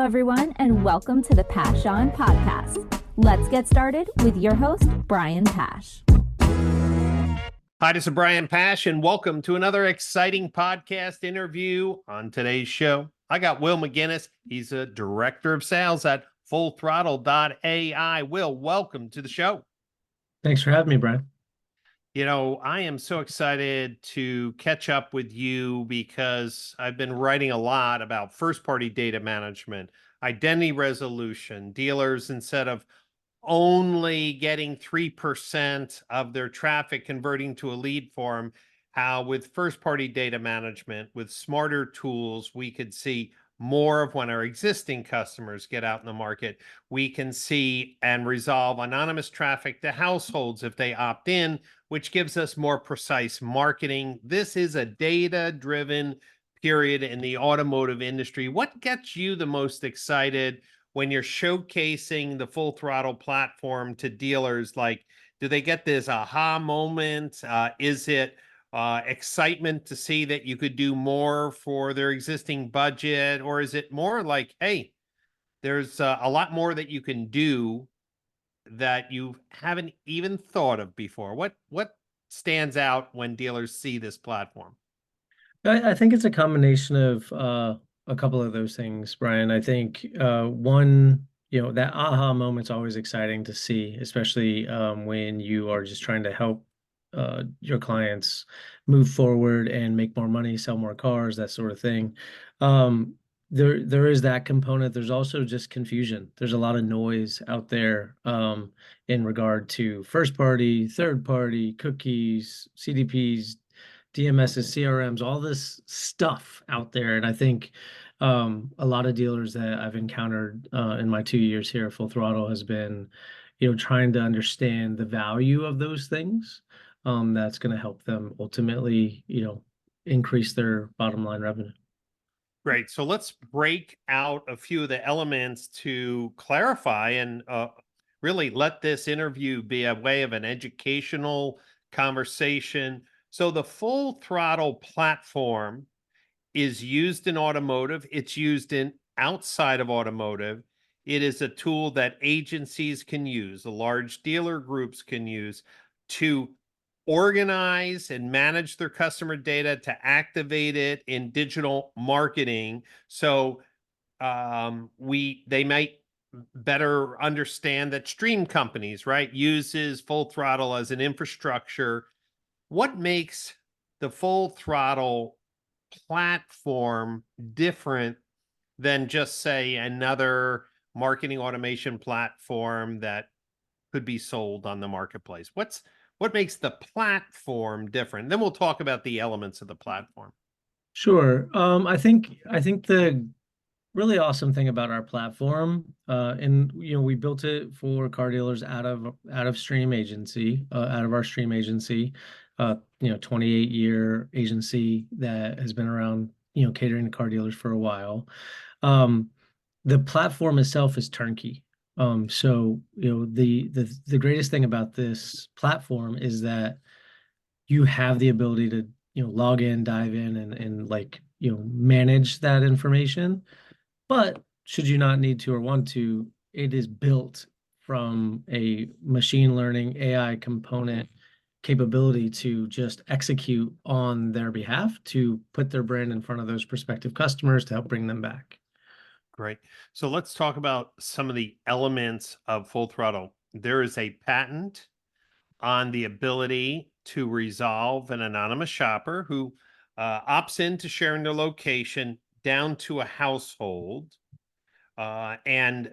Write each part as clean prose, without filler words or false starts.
Hello, everyone, and welcome to the Pash On Podcast. Let's get started with your host, Brian Pash. Hi, this is Brian Pash, and welcome to another exciting podcast interview. On today's show, I got Will McGinnis. He's a director of sales at fullthrottle.ai. Will, welcome to the show. Thanks for having me, Brian. You know, I am so excited to catch up with you because I've been writing a lot about first-party data management, identity resolution, dealers instead of only getting 3% of their traffic converting to a lead form, how with first-party data management, with smarter tools, we could see more of when our existing customers get out in the market. We can see and resolve anonymous traffic to households if they opt in, which gives us more precise marketing. This is a data-driven period in the automotive industry. What gets you the most excited when you're showcasing the Full Throttle platform to dealers? Like, do they get this aha moment? Is it excitement to see that you could do more for their existing budget? Or is it more like, hey, there's a lot more that you can do that you haven't even thought of before? What stands out when dealers see this platform? I think it's a combination of a couple of those things, Brian. I think one, that aha moment's always exciting to see, especially when you are just trying to help your clients move forward and make more money, sell more cars, that sort of thing. There is that component. There's also just confusion. There's a lot of noise out there in regard to first party, third party, cookies, CDPs, DMSs, CRMs, all this stuff out there. And I think a lot of dealers that I've encountered in my 2 years here at Full Throttle has been, trying to understand the value of those things. That's going to help them ultimately, increase their bottom line revenue. Great. So let's break out a few of the elements to clarify and really let this interview be a way of an educational conversation. So the Full Throttle platform is used in automotive. It's used in outside of automotive. It is a tool that agencies can use, the large dealer groups can use to organize and manage their customer data, to activate it in digital marketing. So they might better understand that stream companies, right, uses Full Throttle as an infrastructure. What makes the Full Throttle platform different than just, say, another marketing automation platform that could be sold on the marketplace? What makes the platform different? Then we'll talk about the elements of the platform. Sure. I think the really awesome thing about our platform, and we built it for car dealers out of stream agency, out of our stream agency, 28-year agency that has been around, catering to car dealers for a while. The platform itself is turnkey. So the greatest thing about this platform is that you have the ability to log in, dive in, and like manage that information. But should you not need to or want to, it is built from a machine learning AI component capability to just execute on their behalf to put their brand in front of those prospective customers to help bring them back. Great. So let's talk about some of the elements of Full Throttle. There is a patent on the ability to resolve an anonymous shopper who opts into sharing their location down to a household. And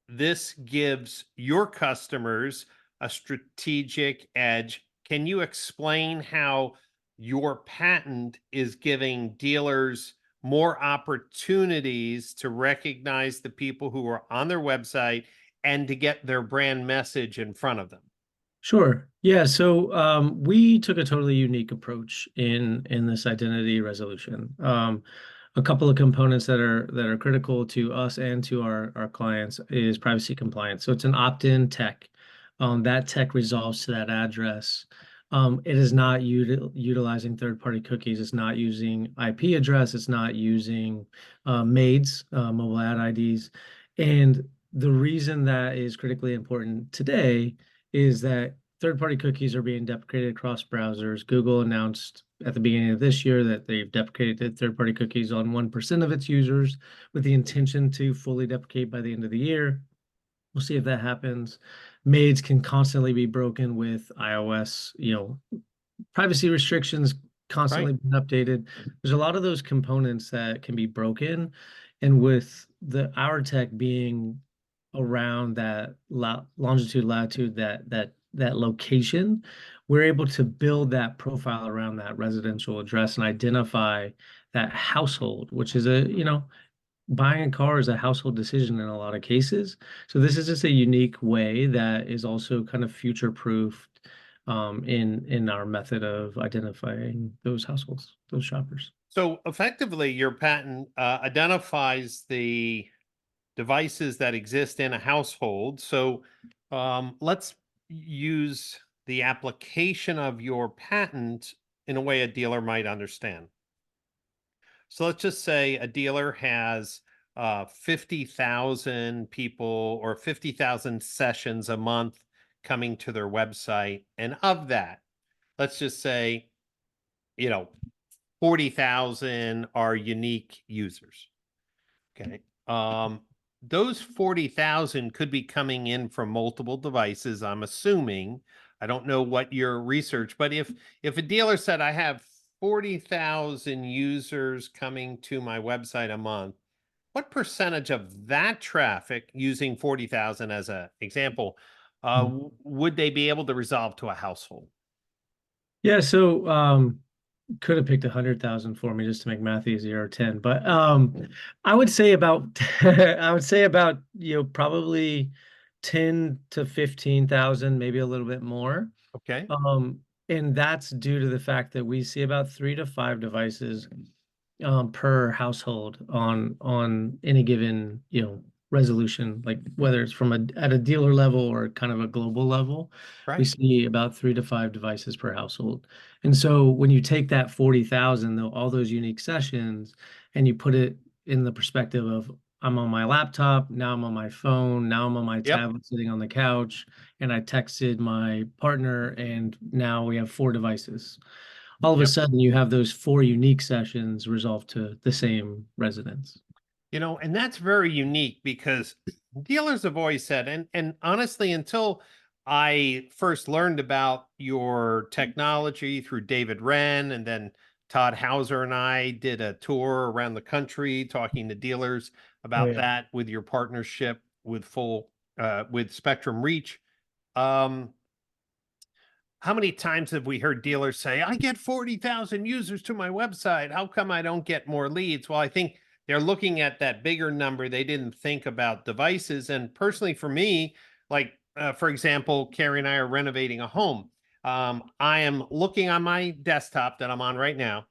this gives your customers a strategic edge. Can you explain how your patent is giving dealers more opportunities to recognize the people who are on their website and to get their brand message in front of them? Sure. Yeah. So we took a totally unique approach in this identity resolution. A couple of components that are critical to us and to our clients is privacy compliance. So it's an opt-in tech. That tech resolves to that address. It is not utilizing third-party cookies. It's not using IP address. It's not using MAIDs, mobile ad IDs. And the reason that is critically important today is that third-party cookies are being deprecated across browsers. Google announced at the beginning of this year that they've deprecated third-party cookies on 1% of its users with the intention to fully deprecate by the end of the year. We'll see if that happens. Maids can constantly be broken with iOS, privacy restrictions Right. constantly being updated. There's a lot of those components that can be broken. And with our tech being around that longitude, latitude, that location, we're able to build that profile around that residential address and identify that household, which is buying a car is a household decision in a lot of cases. So this is just a unique way that is also kind of future-proofed in our method of identifying those households, those shoppers. So effectively, your patent identifies the devices that exist in a household. So let's use the application of your patent in a way a dealer might understand. So let's just say a dealer has 50,000 people or 50,000 sessions a month coming to their website. And of that, let's just say, 40,000 are unique users. Okay. Those 40,000 could be coming in from multiple devices, I'm assuming. I don't know what your research, but if a dealer said I have 40,000 users coming to my website a month, what percentage of that traffic, using 40,000 as an example, would they be able to resolve to a household? Yeah, so could have picked 100,000 for me just to make math easier, or 10, but I would say about probably 10 to 15,000, maybe a little bit more. Okay. And that's due to the fact that we see about 3 to 5 devices per household on any given resolution, like whether it's from at a dealer level or kind of a global level. We Right. see about 3 to 5 devices per household. And so when you take that 40,000, though, all those unique sessions, and you put it in the perspective of, I'm on my laptop, now I'm on my phone, now I'm on my Yep. tablet sitting on the couch, and I texted my partner, and now we have 4 devices. All of a Yep. sudden, you have those 4 unique sessions resolved to the same residence. And that's very unique because dealers have always said, and honestly, until I first learned about your technology through David Wren, and then Todd Hauser and I did a tour around the country talking to dealers Oh about yeah. that with your partnership with with Spectrum Reach. Um, how many times have we heard dealers say, I get 40,000 users to my website. How come I don't get more leads? Well, I think they're looking at that bigger number. They didn't think about devices. And personally, for me, like, for example, Carrie and I are renovating a home. I am looking on my desktop that I'm on right now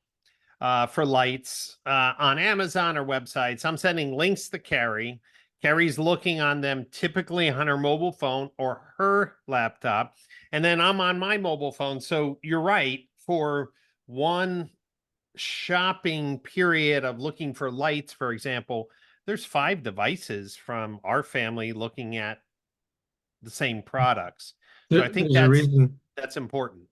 for lights on Amazon or websites. I'm sending links to Carrie. Carrie's looking on them typically on her mobile phone or her laptop. And then I'm on my mobile phone. So you're right. For one shopping period of looking for lights, for example, there's 5 devices from our family looking at the same products. So I think There's a reason. that's important.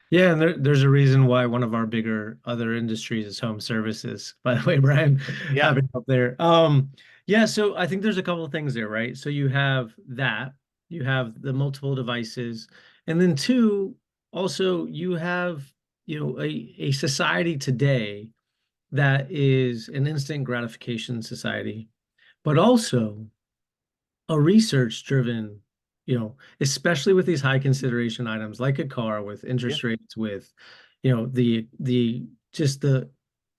Yeah, and there's a reason why one of our bigger other industries is home services. By the way, Brian, Yeah. happy up there. Yeah, so I think there's a couple of things there, right? So you have that, you have the multiple devices, and then two, also you have, a society today that is an instant gratification society, but also a research driven, especially with these high consideration items like a car, with Yeah. interest rates, with, the just the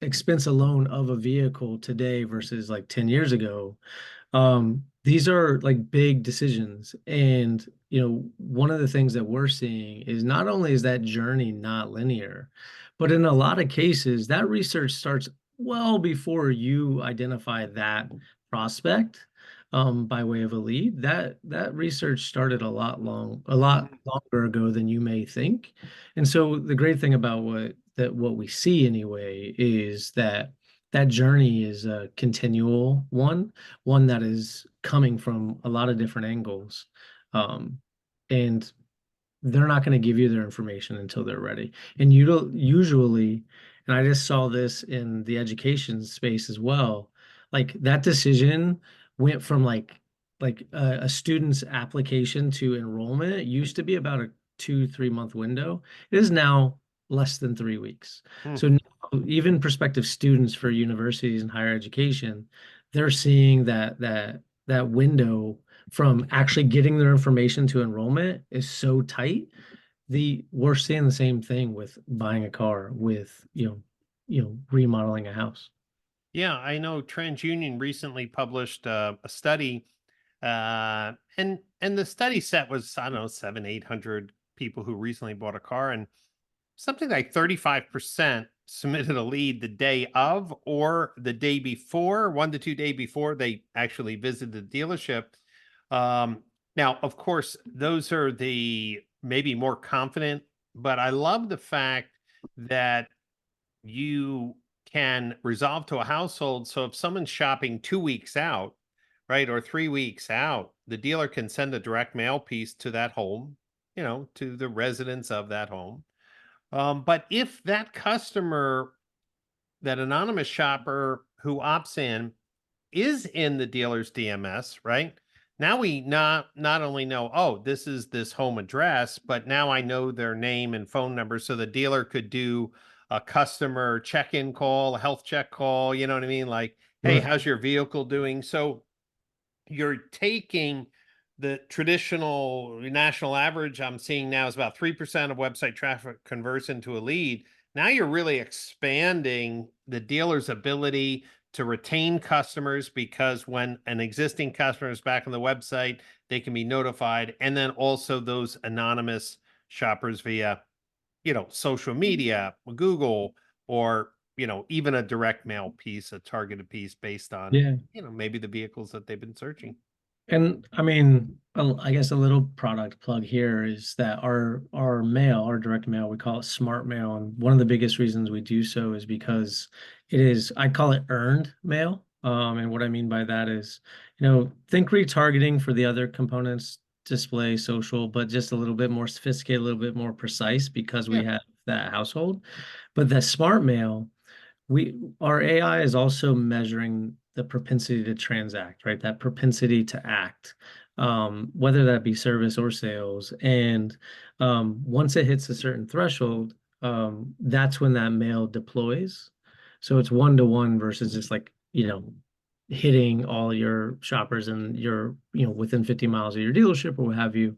expense alone of a vehicle today versus like 10 years ago. These are like big decisions. And, one of the things that we're seeing is not only is that journey not linear, but in a lot of cases, that research starts well before you identify that prospect. by way of a lead. That research started a lot longer ago than you may think. And so the great thing about what we see anyway is that that journey is a continual one that is coming from a lot of different angles. Um, and they're not going to give you their information until they're ready. And you don't usually, and I just saw this in the education space as well, like that decision went from like a student's application to enrollment. It used to be about a 2, 3 month window. It is now less than 3 weeks. Hmm. So now, even prospective students for universities and higher education, they're seeing that window from actually getting their information to enrollment is so tight. We're seeing the same thing with buying a car, with remodeling a house. Yeah, I know TransUnion recently published a study, and the study set was, I don't know, 700, 800 people who recently bought a car, and something like 35% submitted a lead the day of or the day before, 1 to 2 days before they actually visited the dealership. Now, of course, those are the maybe more confident, but I love the fact that you can resolve to a household. So if someone's shopping 2 weeks out, right, or 3 weeks out, the dealer can send a direct mail piece to that home, to the residents of that home. But if that customer, that anonymous shopper who opts in, is in the dealer's DMS, right? Now we not only know, oh, this is this home address, but now I know their name and phone number. So the dealer could do a customer check-in call, a health check call, you know what I mean? Like, hey, Sure. how's your vehicle doing? So you're taking the traditional national average I'm seeing now is about 3% of website traffic converts into a lead. Now you're really expanding the dealer's ability to retain customers, because when an existing customer is back on the website, they can be notified. And then also those anonymous shoppers via, social media, Google, or, even a direct mail piece, a targeted piece based on, Yeah. maybe the vehicles that they've been searching. And I mean, I guess a little product plug here is that our mail, our direct mail, we call it smart mail. And one of the biggest reasons we do so is because I call it earned mail. And what I mean by that is, think retargeting for the other components, display, social, but just a little bit more sophisticated, a little bit more precise because we Yeah. have that household. But the smart mail, our AI is also measuring the propensity to transact, right? That propensity to act, whether that be service or sales. And once it hits a certain threshold, that's when that mail deploys. So it's 1-to-1 versus just like, hitting all your shoppers and within 50 miles of your dealership or what have you.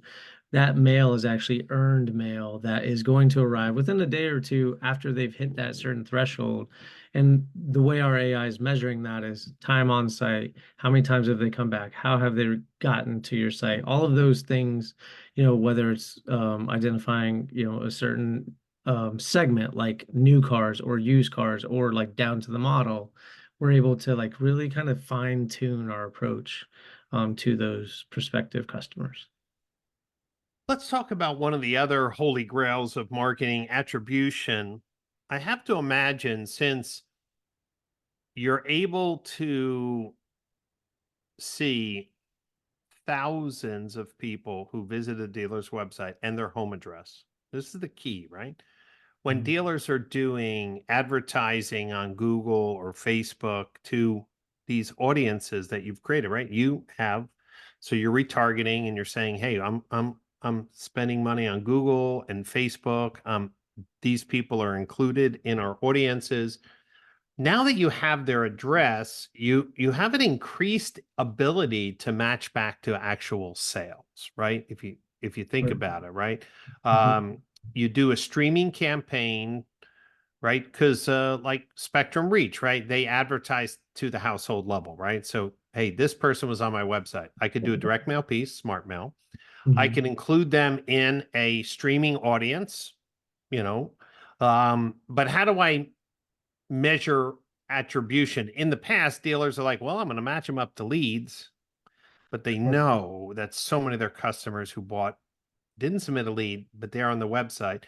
That mail is actually earned mail that is going to arrive within a day or two after they've hit that certain threshold. And the way our AI is measuring that is time on site. How many times have they come back? How have they gotten to your site? All of those things, whether it's identifying, a certain segment like new cars or used cars or like down to the model, we're able to like really kind of fine tune our approach to those prospective customers. Let's talk about one of the other holy grails of marketing, attribution. I have to imagine, since you're able to see thousands of people who visit a dealer's website and their home address. This is the key, right? When Mhm. dealers are doing advertising on Google or Facebook to these audiences that you've created, right? So you're retargeting and you're saying, hey, I'm spending money on Google and Facebook. These people are included in our audiences. Now that you have their address, you have an increased ability to match back to actual sales, right? If you think Right. about it, right? Mhm. You do a streaming campaign, right? Because like Spectrum Reach, right? They advertise to the household level, right? So, hey, this person was on my website. I could do a direct mail piece, smart mail. I Mhm. can include them in a streaming audience, you know. But how do I measure attribution? In the past, dealers are like, well, I'm going to match them up to leads. but they know that so many of their customers who didn't submit a lead, but they're on the website.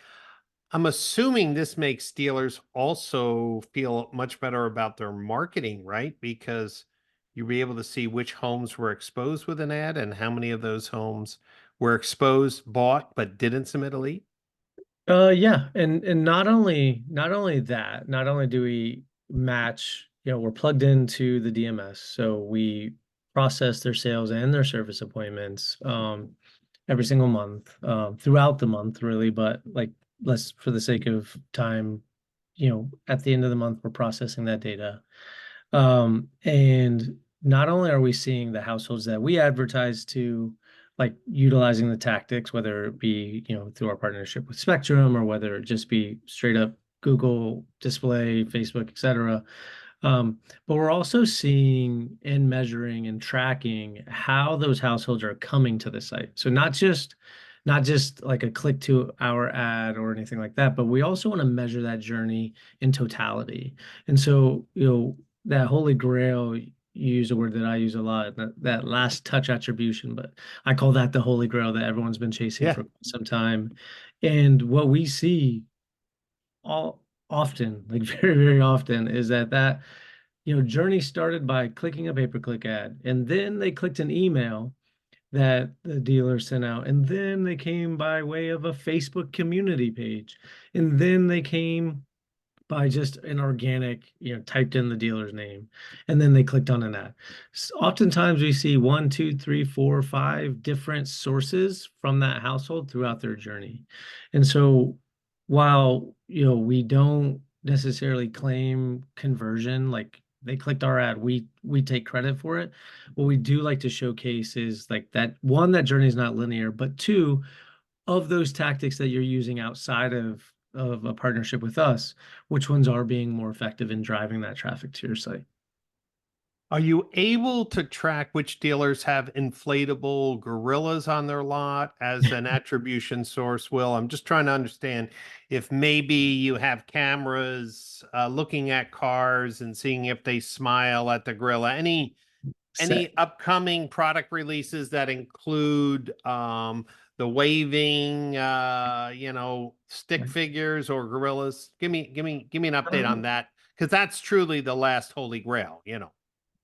I'm assuming this makes dealers also feel much better about their marketing, right? Because you'll be able to see which homes were exposed with an ad and how many of those homes were exposed, bought, but didn't submit a lead. Yeah, and not only that, not only do we match, we're plugged into the DMS, so we process their sales and their service appointments every single month, throughout the month, really, but like let's for the sake of time, at the end of the month, we're processing that data. And not only are we seeing the households that we advertise to, like utilizing the tactics, whether it be, through our partnership with Spectrum or whether it just be straight up Google display, Facebook, etc. But we're also seeing and measuring and tracking how those households are coming to the site. So not just like a click to our ad or anything like that, but we also want to measure that journey in totality. And so, that holy grail, you use a word that I use a lot, that last touch attribution, but I call that the holy grail that everyone's been chasing Yeah. for some time. And what we see all often, like very, very often, is that journey started by clicking a pay-per-click ad, and then they clicked an email that the dealer sent out, and then they came by way of a Facebook community page, and then they came by just an organic, typed in the dealer's name, and then they clicked on an ad. Oftentimes we see one, two, three, four, five different sources from that household throughout their journey. And so while, we don't necessarily claim conversion, like they clicked our ad, we take credit for it. What we do like to showcase is like that one, that journey is not linear, but two, of those tactics that you're using outside of a partnership with us, which ones are being more effective in driving that traffic to your site? Are you able to track which dealers have inflatable gorillas on their lot as an attribution source, Will? I'm just trying to understand if maybe you have cameras looking at cars and seeing if they smile at the gorilla. Set. Any upcoming product releases that include the waving stick figures or gorillas? Give me an update on that, because that's truly the last holy grail.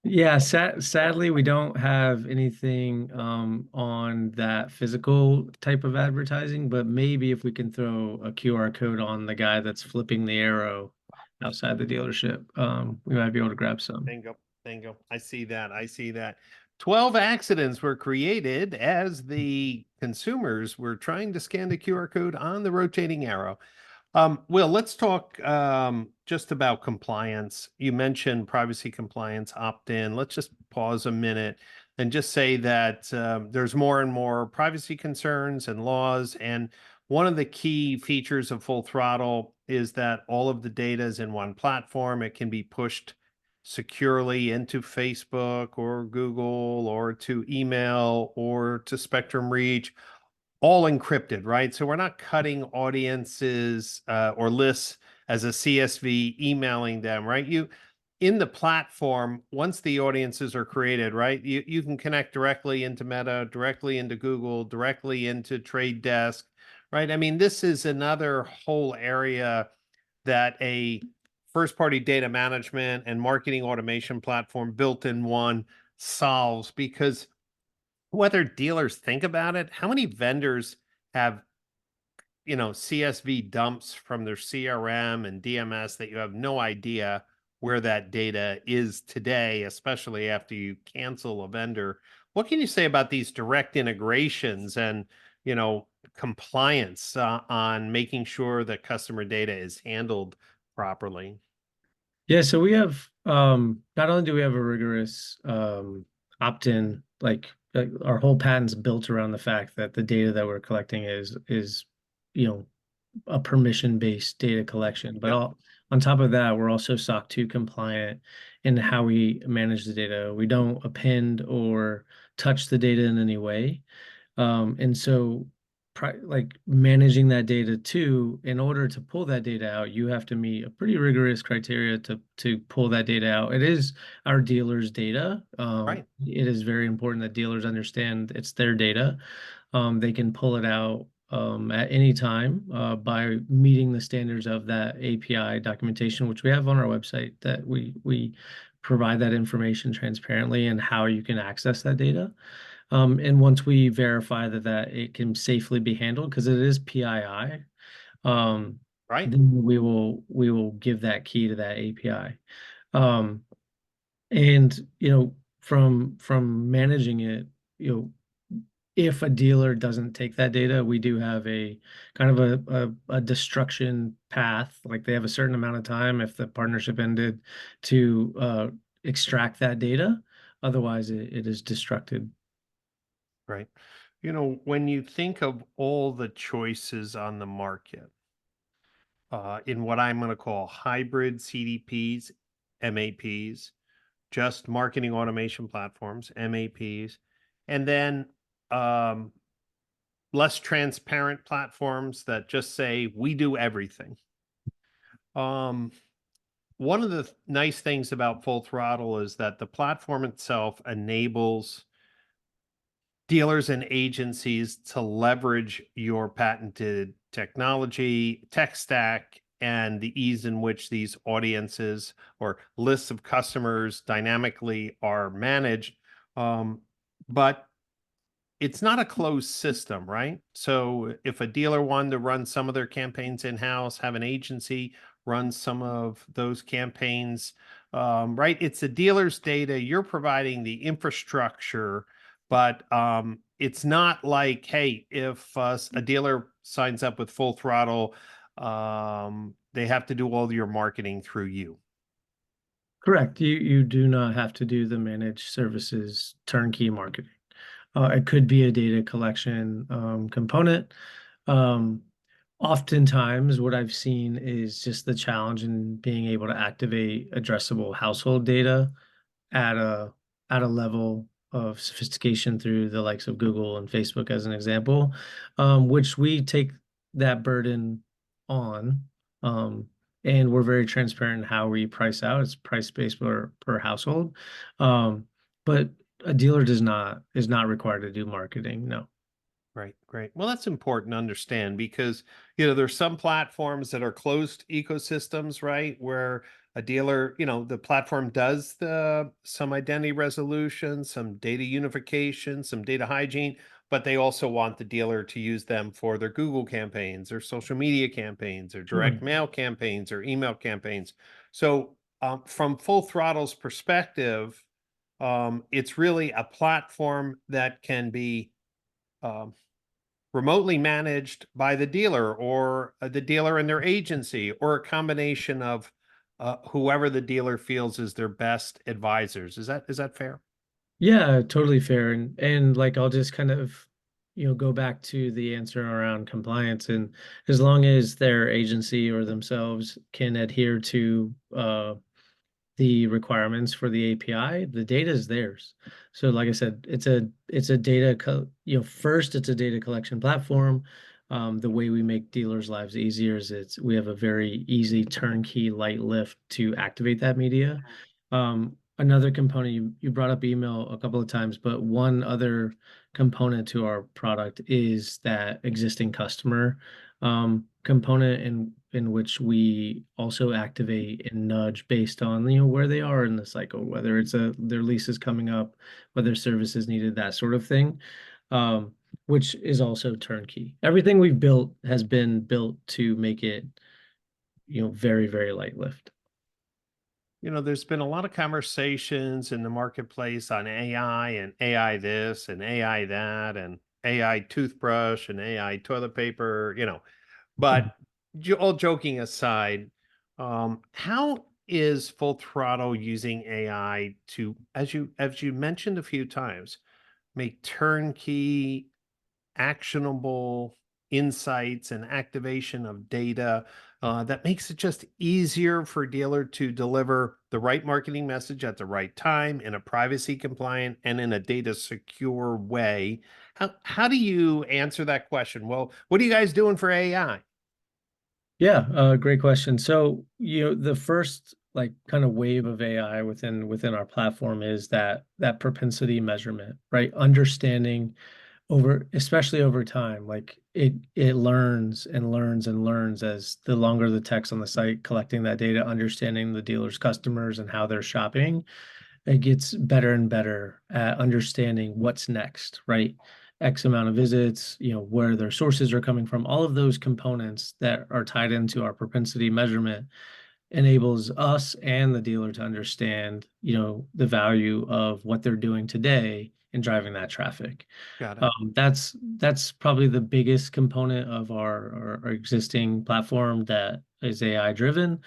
Yeah, sadly, we don't have anything on that physical type of advertising, but maybe if we can throw a QR code on the guy that's flipping the arrow outside the dealership, we might be able to grab some. Bingo, bingo. I see that. I see that. 12 accidents were created as the consumers were trying to scan the QR code on the rotating arrow. Will, let's talk just about compliance. You mentioned privacy compliance, opt-in. Let's just pause a minute and just say that there's more and more privacy concerns and laws. And one of the key features of Full Throttle is that all of the data is in one platform. It can be pushed securely into Facebook or Google or to email or to Spectrum Reach, all encrypted, right? So we're not cutting audiences or lists as a CSV, emailing them, right? You in the platform, once the audiences are created, right? You can connect directly into Meta, directly into Google, directly into Trade Desk, right? I mean, this is another whole area that a first-party data management and marketing automation platform built in one solves, because whether dealers think about it, how many vendors have, CSV dumps from their CRM and DMS that you have no idea where that data is today, especially after you cancel a vendor? What can you say about these direct integrations and, compliance on making sure that customer data is handled properly? Yeah, so we have not only do we have a rigorous opt-in, like our whole patent's built around the fact that the data that we're collecting is you know a permission-based data collection, but Yep. on top of that, we're also SOC 2 compliant in how we manage the data. We don't append or touch the data in any way. And so like managing that data too. In order to pull that data out, you have to meet a pretty rigorous criteria to pull that data out. It is our dealers' data. Right. It is very important that dealers understand it's their data. They can pull it out at any time by meeting the standards of that API documentation, which we have on our website, that we provide that information transparently and how you can access that data. And once we verify that it can safely be handled, because it is PII, Right. then we will give that key to that API. And from managing it, if a dealer doesn't take that data, we do have a kind of a destruction path. Like they have a certain amount of time if the partnership ended to extract that data. Otherwise, it is destructed. Right. When you think of all the choices on the market, in what I'm going to call hybrid CDPs, MAPs, just marketing automation platforms, MAPs, and then um, less transparent platforms that just say we do everything. One of the nice things about Full Throttle is that the platform itself enables dealers and agencies to leverage your patented technology, tech stack, and the ease in which these audiences or lists of customers dynamically are managed. But it's not a closed system, right? So if a dealer wanted to run some of their campaigns in-house, have an agency run some of those campaigns, right? It's the dealer's data. You're providing the infrastructure, but it's not like, hey, if a dealer signs up with Full Throttle, they have to do all your marketing through you. Correct. You do not have to do the managed services turnkey marketing. It could be a data collection component. Um, Oftentimes, what I've seen is just the challenge in being able to activate addressable household data at a level of sophistication through the likes of Google and Facebook as an example, which we take that burden on. And we're very transparent in how we price out. It's price based per household. But a dealer is not required to do marketing. No. Right, great. Well, that's important to understand because, there's some platforms that are closed ecosystems, right? Where a dealer, the platform does some identity resolution, some data unification, some data hygiene, but they also want the dealer to use them for their Google campaigns or social media campaigns or direct Sure. mail campaigns or email campaigns. So, from Full Throttle's perspective, it's really a platform that can be um, remotely managed by the dealer or the dealer and their agency or a combination of whoever the dealer feels is their best advisors. Is that fair? Yeah, totally fair. And like I'll just kind of, go back to the answer around compliance. And as long as their agency or themselves can adhere to the requirements for the API, the data is theirs. So like I said, it's a first it's a data collection platform. The way we make dealers' lives easier is we have a very easy turnkey light lift to activate that media. Another component, you brought up email a couple of times, but one other component to our product is that existing customer component in which we also activate and nudge based on where they are in the cycle, whether it's their lease is coming up, whether service is needed, that sort of thing, which is also turnkey. Everything we've built has been built to make it very, very light lift. There's been a lot of conversations in the marketplace on AI and AI this and AI that and AI toothbrush and AI toilet paper, but all joking aside, how is Full Throttle using AI to, as you mentioned a few times, make turnkey, actionable insights and activation of data that makes it just easier for a dealer to deliver the right marketing message at the right time in a privacy compliant and in a data secure way. How do you answer that question? Well, what are you guys doing for AI? Yeah, great question. So, the first like kind of wave of AI within our platform is that propensity measurement, right? Understanding especially over time, like it learns and learns and learns as the longer the text on the site, collecting that data, understanding the dealer's customers and how they're shopping. It gets better and better at understanding what's next, right? X amount of visits, where their sources are coming from, all of those components that are tied into our propensity measurement enables us and the dealer to understand, the value of what they're doing today in driving that traffic. Got it. That's probably the biggest component of our existing platform that is AI driven.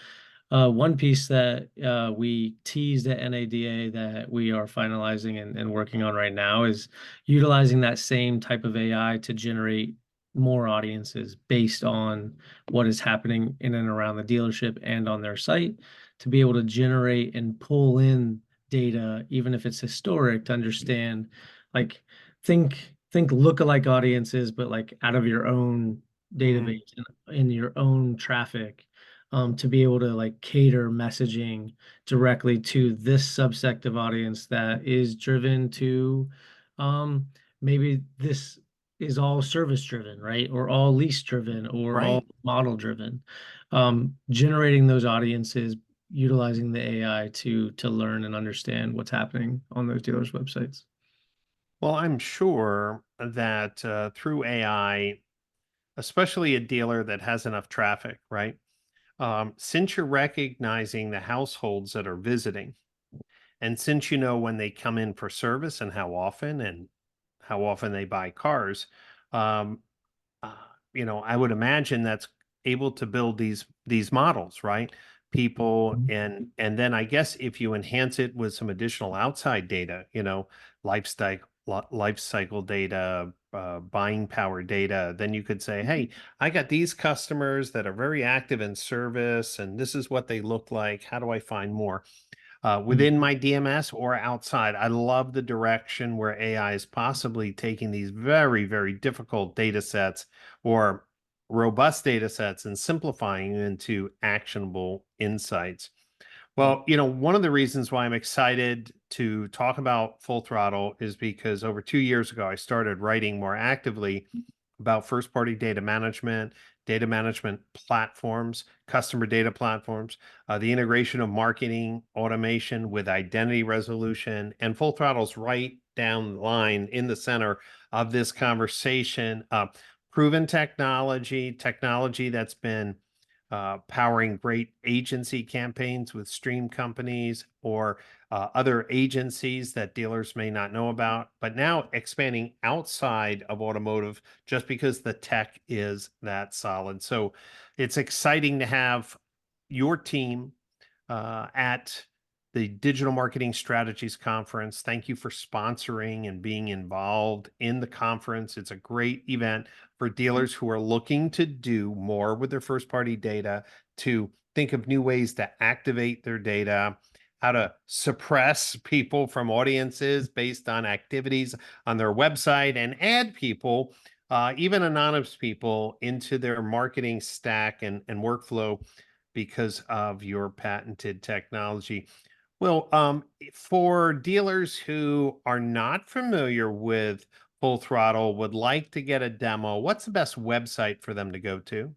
One piece that we teased at NADA that we are finalizing and working on right now is utilizing that same type of AI to generate more audiences based on what is happening in and around the dealership and on their site, to be able to generate and pull in data, even if it's historic, to understand, like, think lookalike audiences, but like out of your own Mhm. database and in your own traffic, to be able to like cater messaging directly to this subsect of audience that is driven to, um, maybe this is all service driven, right? Or all lease driven or all Right. model driven. Generating those audiences, utilizing the AI to learn and understand what's happening on those dealers' websites. Well, I'm sure that through AI, especially a dealer that has enough traffic, right? Since you're recognizing the households that are visiting, and since you know when they come in for service and how often they buy cars, um, uh, I would imagine that's able to build these models, right? People and then I guess if you enhance it with some additional outside data, life cycle data, buying power data, then you could say, hey, I got these customers that are very active in service, and this is what they look like. How do I find more? Within my DMS or outside. I love the direction where AI is possibly taking these very, very difficult data sets or robust data sets and simplifying into actionable insights. Well, one of the reasons why I'm excited to talk about Full Throttle is because over 2 years ago, I started writing more actively about first party data management platforms, customer data platforms, the integration of marketing automation with identity resolution, and Full Throttle's right down the line in the center of this conversation. Proven technology that's been powering great agency campaigns with stream companies or other agencies that dealers may not know about, but now expanding outside of automotive just because the tech is that solid. So it's exciting to have your team at the Digital Marketing Strategies Conference. Thank you for sponsoring and being involved in the conference. It's a great event for dealers who are looking to do more with their first party data, to think of new ways to activate their data, how to suppress people from audiences based on activities on their website, and add people, even anonymous people, into their marketing stack and workflow because of your patented technology. Well, for dealers who are not familiar with Full Throttle, would like to get a demo, what's the best website for them to go to?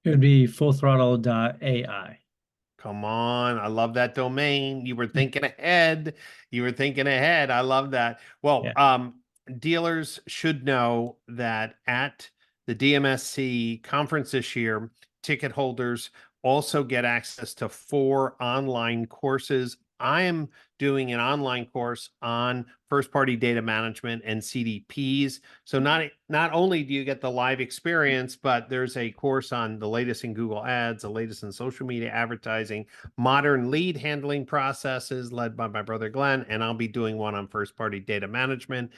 It would be fullthrottle.ai. Come on, I love that domain. You were thinking ahead. You were thinking ahead. I love that. Well, Yeah. dealers should know that at the DMSC conference this year, ticket holders also get access to 4 online courses. I am doing an online course on first-party data management and CDPs. So not only do you get the live experience, but there's a course on the latest in Google Ads, the latest in social media advertising, modern lead handling processes led by my brother Glenn, and I'll be doing one on first-party data management.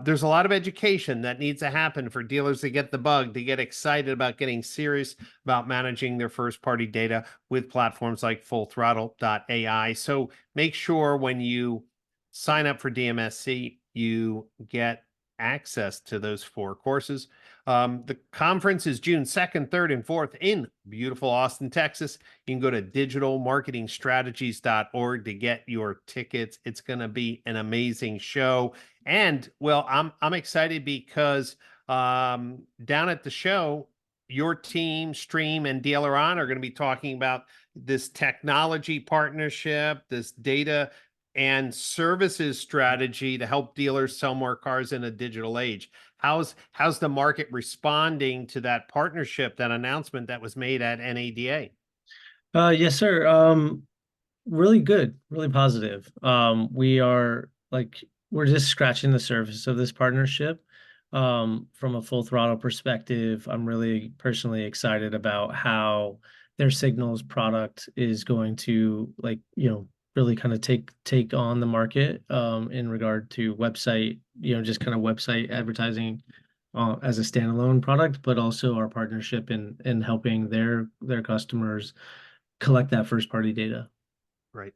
There's a lot of education that needs to happen for dealers to get the bug, to get excited about getting serious about managing their first-party data with platforms like fullthrottle.ai. So make sure when you sign up for DMSC, you get access to those 4 courses. The conference is June 2nd, 3rd, and 4th in beautiful Austin, Texas. You can go to digitalmarketingstrategies.org to get your tickets. It's going to be an amazing show. And well, I'm excited because down at the show, your team, Stream and Dealer On, are going to be talking about this technology partnership, this data and services strategy to help dealers sell more cars in a digital age. How's the market responding to that partnership, that announcement that was made at NADA? Yes, sir. Really good, really positive. We're just scratching the surface of this partnership. From a full throttle perspective, I'm really personally excited about how their signals product is going to really kind of take on the market in regard to website, just kind of website advertising as a standalone product, but also our partnership in helping their customers collect that first party data. Right.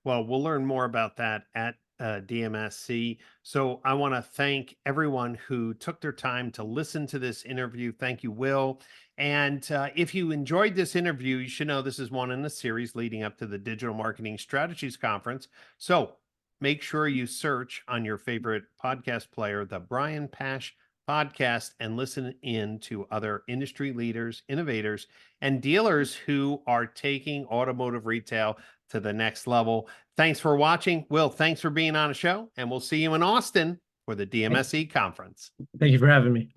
Well, we'll learn more about that at DMSC. So I want to thank everyone who took their time to listen to this interview. Thank you, Will. And if you enjoyed this interview, you should know this is one in a series leading up to the Digital Marketing Strategies Conference. So make sure you search on your favorite podcast player, the Brian Pash podcast, and listen in to other industry leaders, innovators, and dealers who are taking automotive retail to the next level. Thanks for watching. Will, thanks for being on a show, and we'll see you in Austin for the DMSE conference. Thank you for having me.